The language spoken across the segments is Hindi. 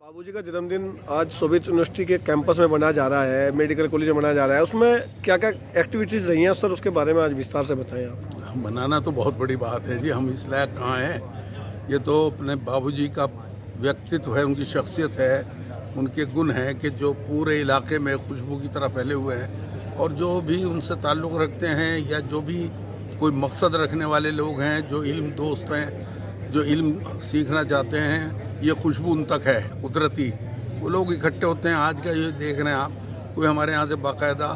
बाबूजी का जन्मदिन आज सोवियत यूनिवर्सिटी के कैंपस में मनाया जा रहा है, मेडिकल कॉलेज में मनाया जा रहा है। उसमें क्या क्या एक्टिविटीज़ रही हैं सर, उसके बारे में आज विस्तार से बताएं आप। मनाना तो बहुत बड़ी बात है जी, हम इस लायक कहाँ हैं। ये तो अपने बाबूजी का व्यक्तित्व है, उनकी शख्सियत है, उनके गुण हैं कि जो पूरे इलाके में खुशबू की तरह फैले हुए हैं। और जो भी उनसे ताल्लुक़ रखते हैं या जो भी कोई मकसद रखने वाले लोग हैं, जो इल्म दोस्त हैं, जो इल्म सीखना चाहते हैं, ये खुशबू उन तक है कुदरती। वो लोग इकट्ठे होते हैं। आज का ये देख रहे हैं आप, कोई हमारे यहाँ से बाकायदा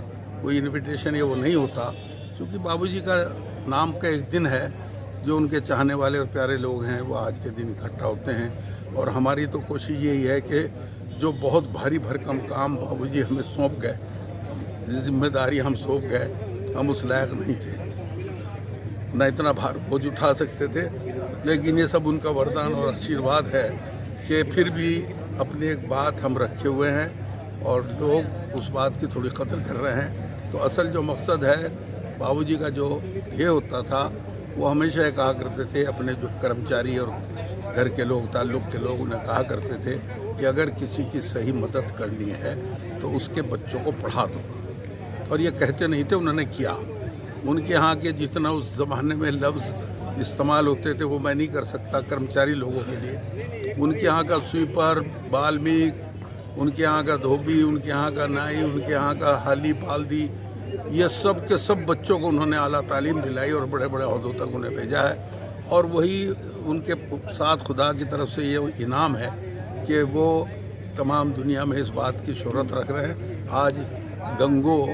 कोई इनविटेशन या वो नहीं होता, क्योंकि बाबूजी का नाम का एक दिन है। जो उनके चाहने वाले और प्यारे लोग हैं वो आज के दिन इकट्ठा होते हैं। और हमारी तो कोशिश यही है कि जो बहुत भारी भरकम काम बाबूजी हमें सौंप गए, जिम्मेदारी हम सौंप गए, हम उस लायक नहीं थे, न इतना भार बोझ उठा सकते थे। लेकिन ये सब उनका वरदान और आशीर्वाद है कि फिर भी अपनी एक बात हम रखे हुए हैं और लोग उस बात की थोड़ी कदर कर रहे हैं। तो असल जो मकसद है, बाबूजी का जो ध्येय होता था, वो हमेशा ये कहा करते थे, अपने जो कर्मचारी और घर के लोग, ताल्लुक़ के लोग, उन्हें कहा करते थे कि अगर किसी की सही मदद करनी है तो उसके बच्चों को पढ़ा दो। और ये कहते नहीं थे, उन्होंने किया। उनके यहाँ के जितना उस ज़माने में लफ्ज़ इस्तेमाल होते थे वो मैं नहीं कर सकता कर्मचारी लोगों के लिए। उनके यहाँ का स्वीपर, बाल्मीक, उनके यहाँ का धोबी, उनके यहाँ का नाई, उनके यहाँ का हाली पालदी, ये सब के सब बच्चों को उन्होंने आला तालीम दिलाई और बड़े बड़े अहदों तक उन्हें भेजा है। और वही उनके साथ खुदा की तरफ से ये इनाम है कि वो तमाम दुनिया में इस बात की शोहरत रख रहे हैं। आज गंगो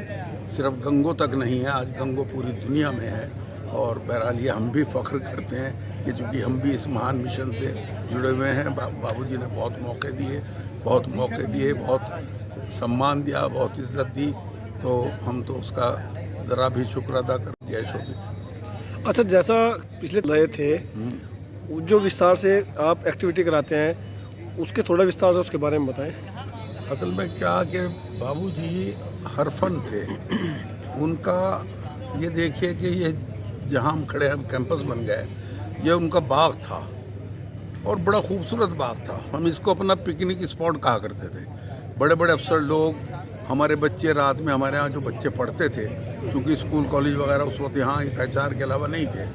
सिर्फ गंगो तक नहीं है, आज गंगो पूरी दुनिया में है। और बहरहाल ये हम भी फ़ख्र करते हैं कि चूँकि हम भी इस महान मिशन से जुड़े हुए हैं। बाबूजी ने बहुत मौके दिए, बहुत सम्मान दिया, बहुत इज़्ज़त दी, तो हम तो उसका ज़रा भी शुक्र अदा कर दिया शोभित। अच्छा, जैसा पिछले रहे थे, जो विस्तार से आप एक्टिविटी कराते हैं, उसके थोड़ा विस्तार से उसके बारे में बताएं। असल में क्या कि बाबूजी हरफन थे। उनका ये देखिए कि ये जहाँ हम खड़े हैं, कैंपस बन गए, ये उनका बाग था और बड़ा खूबसूरत बाग था। हम इसको अपना पिकनिक स्पॉट कहा करते थे। बड़े बड़े अफसर लोग, हमारे बच्चे, रात में हमारे यहाँ जो बच्चे पढ़ते थे, क्योंकि स्कूल कॉलेज वगैरह उस वक्त यहाँ HR के अलावा नहीं थे,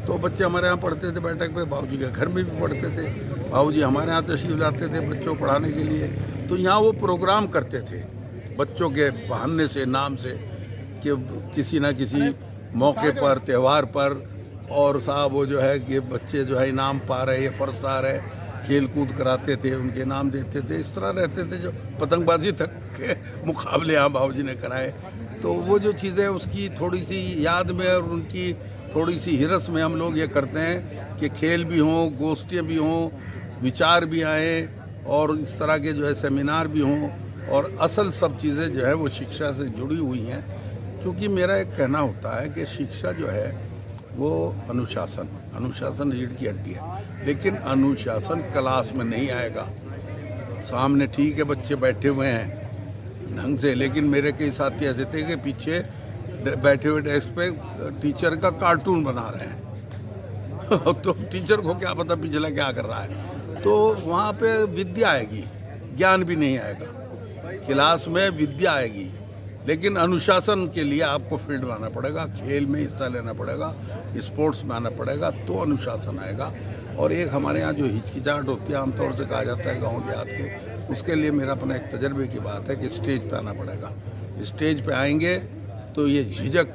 तो बच्चे हमारे यहाँ पढ़ते थे बैठक पे। बाबूजी के घर में भी पढ़ते थे। बाबूजी हमारे यहाँ तशरीफ़ लाते थे बच्चों को पढ़ाने के लिए। तो यहाँ वो प्रोग्राम करते थे बच्चों के बहाने से, नाम से, कि किसी ना किसी मौके पर, त्यौहार पर, और साहब वो जो है कि बच्चे जो है इनाम पा रहे या फ़र्स्ट आ रहे, खेल कूद कराते थे, उनके इनाम देते थे। इस तरह रहते थे। जो पतंगबाजी तक के मुकाबले यहाँ बाबूजी ने कराए। तो वो जो चीज़ें उसकी थोड़ी सी याद में और उनकी थोड़ी सी हिरस में हम लोग ये करते हैं कि खेल भी हों, गोष्ठियाँ भी हों, विचार भी आए, और इस तरह के जो है सेमिनार भी हों। और असल सब चीज़ें जो है वो शिक्षा से जुड़ी हुई हैं। क्योंकि मेरा एक कहना होता है कि शिक्षा जो है वो अनुशासन रीढ़ की हड्डी है। लेकिन अनुशासन क्लास में नहीं आएगा। सामने ठीक है बच्चे बैठे हुए हैं ढंग से, लेकिन मेरे कई साथी ऐसे थे कि पीछे बैठे हुए डेस्क पे टीचर का कार्टून बना रहे हैं तो टीचर को क्या पता पिछला क्या कर रहा है। तो वहाँ पे विद्या आएगी, ज्ञान भी नहीं आएगा। क्लास में विद्या आएगी, लेकिन अनुशासन के लिए आपको फील्ड में आना पड़ेगा, खेल में हिस्सा लेना पड़ेगा, स्पोर्ट्स में आना पड़ेगा, तो अनुशासन आएगा। और एक हमारे यहाँ जो हिचकिचाहट होती है, आमतौर से कहा जाता है गांव देहात के, उसके लिए मेरा अपना एक तजर्बे की बात है कि स्टेज पे आना पड़ेगा। स्टेज पे आएंगे तो ये झिझक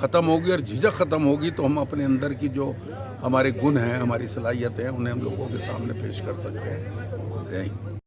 ख़त्म होगी, और झिझक ख़त्म होगी तो हम अपने अंदर की जो हमारे गुण हैं, हमारी सलाहियत हैं, उन्हें हम लोगों के सामने पेश कर सकते हैं।